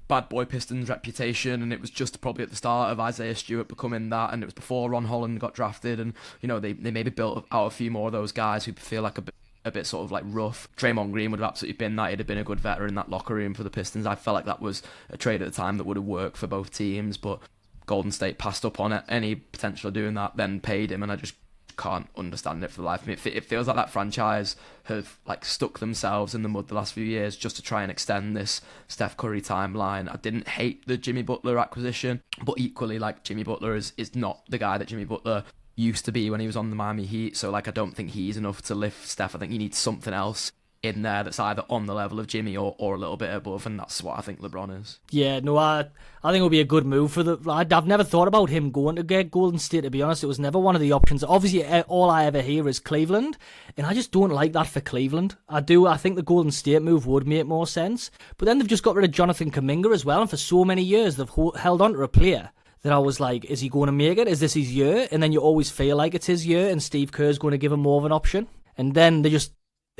bad boy Pistons reputation, and it was just probably at the start of Isaiah Stewart becoming that, and it was before Ron Holland got drafted, and they maybe built out a few more of those guys who feel like a bit sort of like rough. Draymond Green would have absolutely been that. He'd have been a good veteran in that locker room for the Pistons. I felt like that was a trade at the time that would have worked for both teams, but Golden State passed up on it, any potential of doing that, then paid him, and I just can't understand it for the life of me. It feels like that franchise have like stuck themselves in the mud the last few years just to try and extend this Steph Curry timeline. I didn't hate the Jimmy Butler acquisition, but equally, like, Jimmy Butler is not the guy that Jimmy Butler used to be when he was on the Miami Heat. So like, I don't think he's enough to lift Steph. I think he needs something else in there that's either on the level of Jimmy or a little bit above, and that's what I think LeBron is. Yeah, no, I think it would be a good move for the. I've never thought about him going to get Golden State, to be honest. It was never one of the options. Obviously, all I ever hear is Cleveland, and I just don't like that for Cleveland. I think the Golden State move would make more sense, but then they've just got rid of Jonathan Kuminga as well, and for so many years they've held on to a player that I was like, is he going to make it? Is this his year? And then you always feel like it's his year, and Steve Kerr's going to give him more of an option, and then they just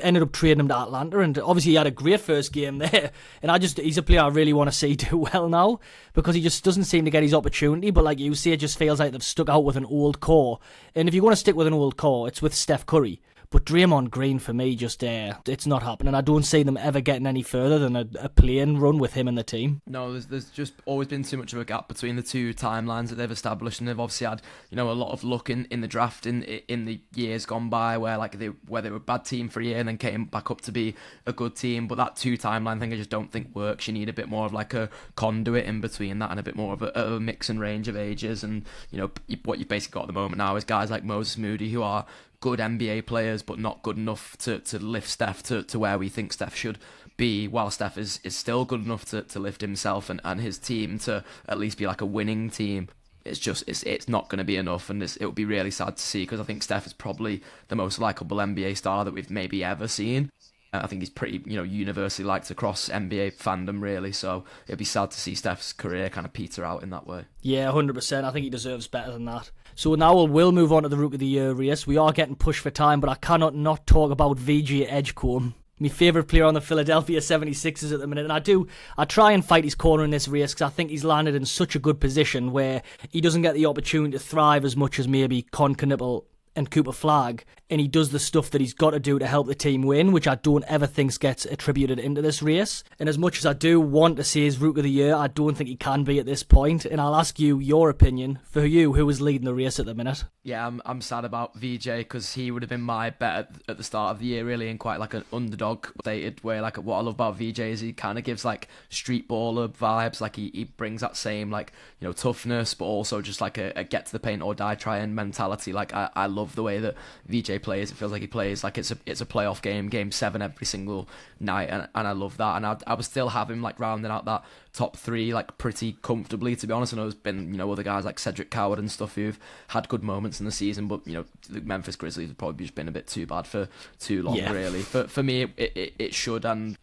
ended up trading him to Atlanta, and obviously he had a great first game there, and he's a player I really want to see do well now, because he just doesn't seem to get his opportunity. But like you say, it just feels like they've stuck out with an old core, and if you're going to stick with an old core, it's with Steph Curry. But Draymond Green, for me, just it's not happening. I don't see them ever getting any further than a playing run with him in the team. No, there's just always been too much of a gap between the two timelines that they've established, and they've obviously had, you know, a lot of luck in the draft in the years gone by, where they were a bad team for a year and then came back up to be a good team. But that two timeline thing I just don't think works. You need a bit more of like a conduit in between that, and a bit more of a mix and range of ages. And you know, what you've basically got at the moment now is guys like Moses Moody, who are good NBA players, but not good enough to lift Steph to where we think Steph should be, while Steph is still good enough to lift himself and his team to at least be like a winning team. It's not going to be enough, and it would be really sad to see, because I think Steph is probably the most likable NBA star that we've maybe ever seen. I think he's pretty, you know, universally liked across NBA fandom, really. So it'd be sad to see Steph's career kind of peter out in that way. Yeah, 100%. I think he deserves better than that. So now we'll move on to the Rookie of the Year race. We are getting pushed for time, but I cannot not talk about VJ Edgecombe, my favourite player on the Philadelphia 76ers at the minute. And I try and fight his corner in this race, because I think he's landed in such a good position where he doesn't get the opportunity to thrive as much as maybe Con Knuppel and Cooper Flagg, and he does the stuff that he's got to do to help the team win, which I don't ever think gets attributed into this race. And as much as I do want to say he's Rookie of the Year, I don't think he can be at this point. And I'll ask you your opinion for you, who is leading the race at the minute. Yeah, I'm sad about VJ, because he would have been my bet at the start of the year, really, in quite like an underdog stated way. Like, what I love about VJ is he kind of gives like street baller vibes. Like he brings that same, like, you know, toughness, but also just like a get to the paint or die trying mentality. Like I love the way that VJ plays. It feels like he plays like it's a playoff game 7 every single night, and I love that. And I would still have him like rounding out that top 3 like pretty comfortably, to be honest. I know there's been, you know, other guys like Cedric Coward and stuff who've had good moments in the season, but you know, the Memphis Grizzlies have probably just been a bit too bad for too long, really. For me, it should, and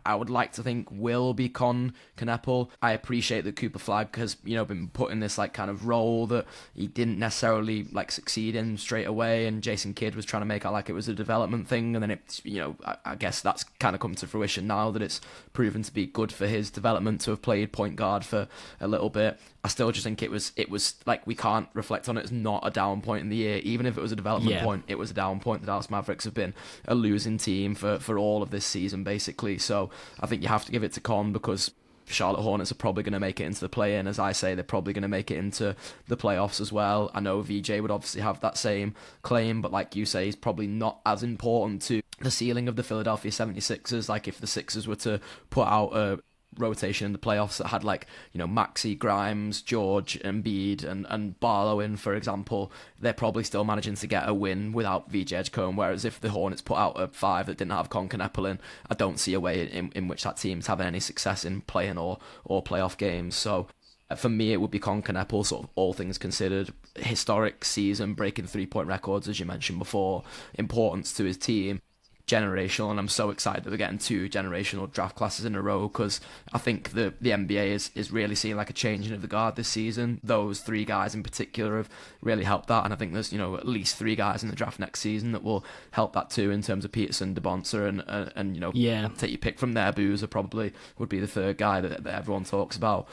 I would like to think will be Con Knuppel. I appreciate that Cooper Flagg has, you know, been put in this like kind of role that he didn't necessarily like succeed in straight away, and Jason Kidd was trying to make out like it was a development thing, and then it's, you know, I guess that's kind of come to fruition now that it's proven to be good for his development to have played point guard for a little bit. I still just think it was like, we can't reflect on it as not a down point in the year. Even if it was a development point, it was a down point. The Dallas Mavericks have been a losing team for all of this season, basically. So I think you have to give it to Con, because Charlotte Hornets are probably going to make it into the play-in. As I say, they're probably going to make it into the playoffs as well. I know VJ would obviously have that same claim, but like you say, he's probably not as important to the ceiling of the Philadelphia 76ers. Like, if the Sixers were to put out a rotation in the playoffs that had, like, you know, Maxey, Grimes, George, Embiid and Barlow in, for example, they're probably still managing to get a win without VJ Edgecombe. Whereas if the Hornets put out a 5 that didn't have Con Knuppel in, I don't see a way in which that team's having any success in playing or playoff games. So for me, it would be Con Knuppel, sort of all things considered. Historic season, breaking 3-point records, as you mentioned before, importance to his team, generational, and I'm so excited that we're getting 2 generational draft classes in a row, because I think the NBA is really seeing like a changing of the guard this season. Those 3 guys in particular have really helped that, and I think there's, you know, at least 3 guys in the draft next season that will help that too, in terms of Peterson, DeBonsa, and you know, take your pick from there. Boozer probably would be the 3rd guy that everyone talks about.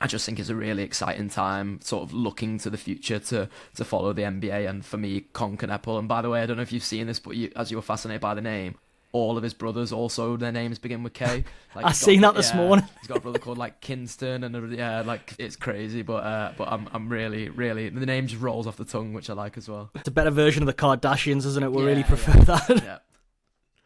I just think it's a really exciting time, sort of looking to the future to follow the NBA. And for me, Con Knuppel, and by the way, I don't know if you've seen this, but as you were fascinated by the name, all of his brothers also, their names begin with K. Like, I seen that this morning. He's got a brother called like Kinston, and like it's crazy. But I'm really the name just rolls off the tongue, which I like as well. It's a better version of the Kardashians, isn't it? We really Yeah, prefer that. Yeah.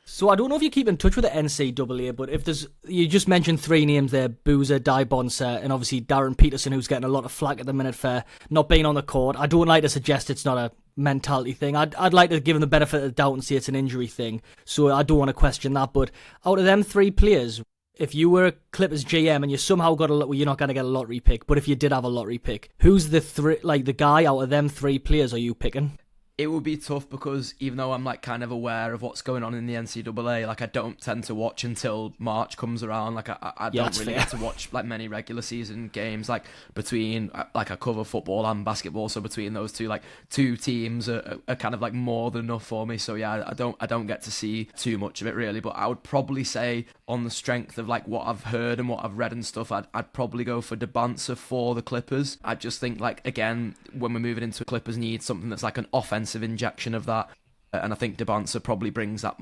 So I don't know if you keep in touch with the NCAA, but if you just mentioned 3 names there: Boozer, Bonser, and obviously Darren Peterson, who's getting a lot of flack at the minute for not being on the court. I don't like to suggest it's not a mentality thing. I'd like to give him the benefit of the doubt and say it's an injury thing. So I don't want to question that. But out of them 3 players, if you were a Clippers GM and you somehow got you're not going to get a lottery pick, but if you did have a lottery pick, who's the guy out of them 3 players are you picking? It would be tough because even though I'm like kind of aware of what's going on in the NCAA, like I don't tend to watch until March comes around. Like I don't really get to watch like many regular season games. Like between like I cover football and basketball, so between those two, like 2 teams are kind of like more than enough for me. So yeah, I don't get to see too much of it really. But I would probably say on the strength of like what I've heard and what I've read and stuff, I'd probably go for Bonser for the Clippers. I just think like again when we're moving into Clippers need something that's like an offensive injection of that, and I think Bonser probably brings that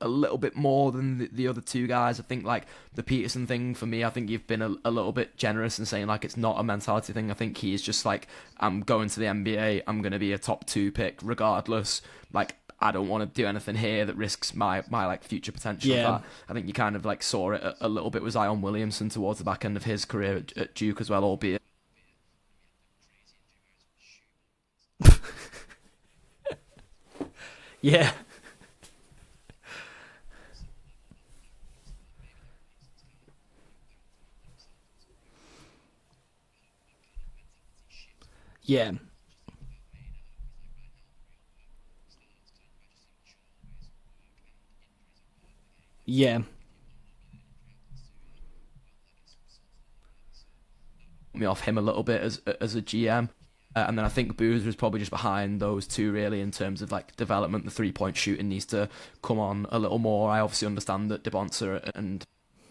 a little bit more than the other 2 guys. I think like the Peterson thing for me, I think you've been a little bit generous in saying like it's not a mentality thing. I think he's just like, I'm going to the NBA, I'm going to be a top 2 pick regardless. Like I don't want to do anything here that risks my like future potential. Yeah. That. I think you kind of like saw it a little bit with Zion Williamson towards the back end of his career at Duke as well, albeit Yeah. Yeah. Yeah. me off him a little bit as a GM. And then I think Boozer is probably just behind those 2 really in terms of like development. The 3-point shooting needs to come on a little more. I obviously understand that Bonser and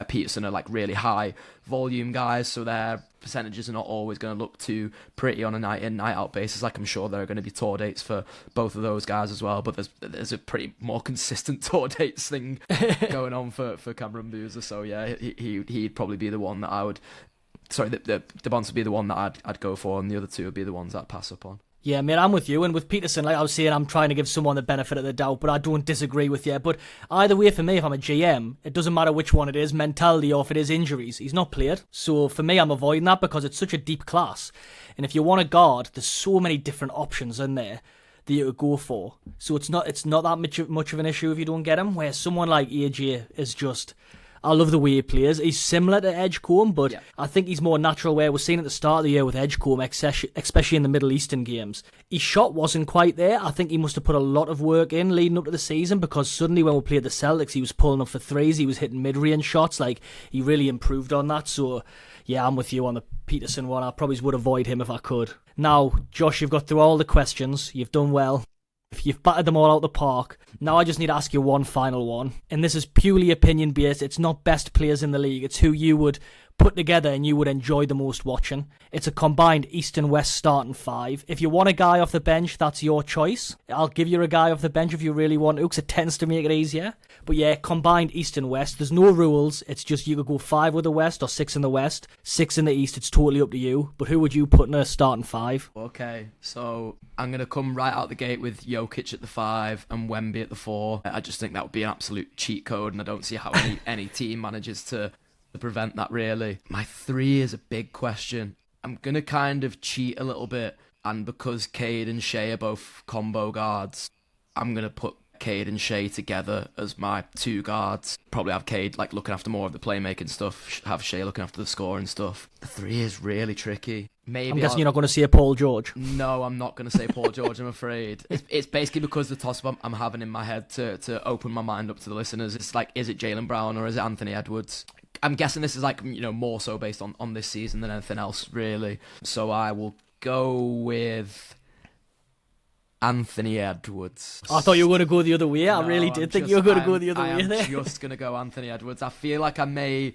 Peterson are like really high volume guys, so their percentages are not always going to look too pretty on a night in night out basis. Like I'm sure there are going to be tour dates for both of those guys as well, but there's a pretty more consistent tour dates thing going on for Cameron Boozer. So yeah, he'd probably be the one that I would. Sorry, the Bonser would be the one that I'd go for, and the other 2 would be the ones I'd pass up on. Yeah, mate, I'm with you. And with Peterson, like I was saying, I'm trying to give someone the benefit of the doubt, but I don't disagree with you. But either way, for me, if I'm a GM, it doesn't matter which one it is, mentality or if it is injuries. He's not played. So for me, I'm avoiding that because it's such a deep class. And if you want a guard, there's so many different options in there that you could go for. So it's not that much of an issue if you don't get him, where someone like AJ is just... I love the way he plays. He's similar to Edgecombe, but yeah. I think he's more natural where we're seeing at the start of the year with Edgecombe, especially in the Middle Eastern games. His shot wasn't quite there. I think he must have put a lot of work in leading up to the season because suddenly when we played the Celtics, he was pulling up for threes, he was hitting mid-range shots. Like, he really improved on that. So, yeah, I'm with you on the Peterson one. I probably would avoid him if I could. Now, Josh, you've got through all the questions. You've done well. You've battered them all out the park. Now I just need to ask you one final one. And this is purely opinion based. It's not best players in the league. It's who you would put together and you would enjoy the most watching. It's a combined East and West starting 5. If you want a guy off the bench, that's your choice. I'll give you a guy off the bench if you really want to, because it tends to make it easier. But yeah, combined East and West. There's no rules. It's just you could go 5 with the West or 6 in the West, 6 in the East. It's totally up to you. But who would you put in a starting 5? Okay, so I'm going to come right out the gate with Jokic at the 5 and Wemby at the 4. I just think that would be an absolute cheat code, and I don't see how any team manages to prevent that, really. My 3 is a big question. I'm going to kind of cheat a little bit, and because Cade and Shea are both combo guards, I'm going to put Cade and Shea together as my 2 guards. Probably have Cade like looking after more of the playmaking stuff, have Shea looking after the scoring stuff. The 3 is really tricky. Maybe I'm guessing you're not going to say Paul George. No, I'm not going to say Paul George, I'm afraid. It's basically because the toss-up I'm having in my head to open my mind up to the listeners. It's like, is it Jaylen Brown or is it Anthony Edwards? I'm guessing this is like, more so based on this season than anything else, really. So I will go with Anthony Edwards. I thought you were going to go the other way. I really did think you were going to go the other way there. I'm just going to go Anthony Edwards. I feel like I may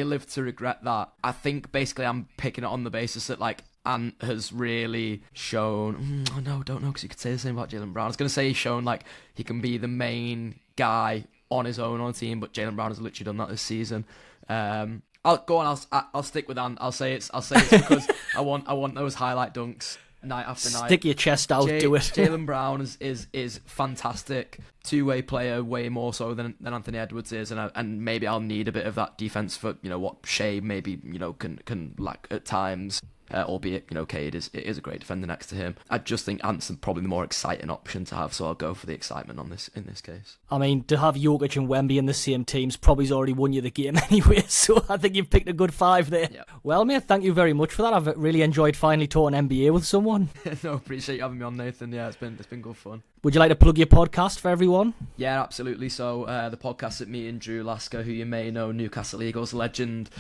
live to regret that. I think basically I'm picking it on the basis that like Ant has really shown... don't know, because you could say the same about Jaylen Brown. I was going to say he's shown like he can be the main guy on his own on a team, but Jaylen Brown has literally done that this season. I'll go on. I'll stick with Ant. I'll say it's because I want those highlight dunks night after night. Stick your chest out, do it. Jaylen Brown is fantastic, two-way player, way more so than Anthony Edwards is, and maybe I'll need a bit of that defense for what Shea maybe can lack at times. Albeit, Cade is a great defender next to him. I just think Ant's probably the more exciting option to have, so I'll go for the excitement in this case. I mean, to have Jokic and Wemby in the same teams probably's already won you the game anyway, so I think you've picked a good 5 there. Yep. Well, mate, thank you very much for that. I've really enjoyed finally talking NBA with someone. No, appreciate you having me on, Nathan. Yeah, it's been good fun. Would you like to plug your podcast for everyone? Yeah, absolutely. So the podcast that me and Drew Lasker, who you may know, Newcastle Eagles legend,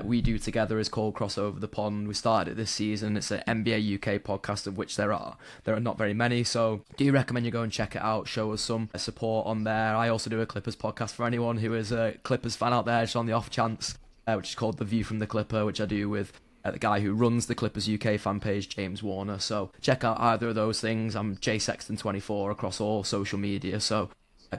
we do together is called Cross Over the Pond. We started it this season. It's an NBA UK podcast, of which there are not very many. So do recommend you go and check it out. Show us some support on there. I also do a Clippers podcast for anyone who is a Clippers fan out there, just on the off chance, which is called The View from the Clipper, which I do with the guy who runs the Clippers UK fan page, James Warner. So check out either of those things. I'm J Sexton 24 across all social media, so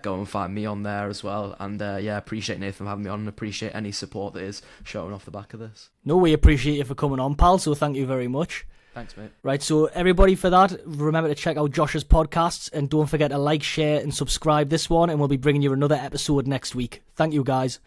go and find me on there as well. And appreciate Nathan for having me on, and appreciate any support that is shown off the back of this. No, we appreciate you for coming on, pal, so thank you very much. Thanks, mate. Right, so everybody, for that, remember to check out Josh's podcasts, and don't forget to like, share and subscribe this one, and we'll be bringing you another episode next week. Thank you, guys.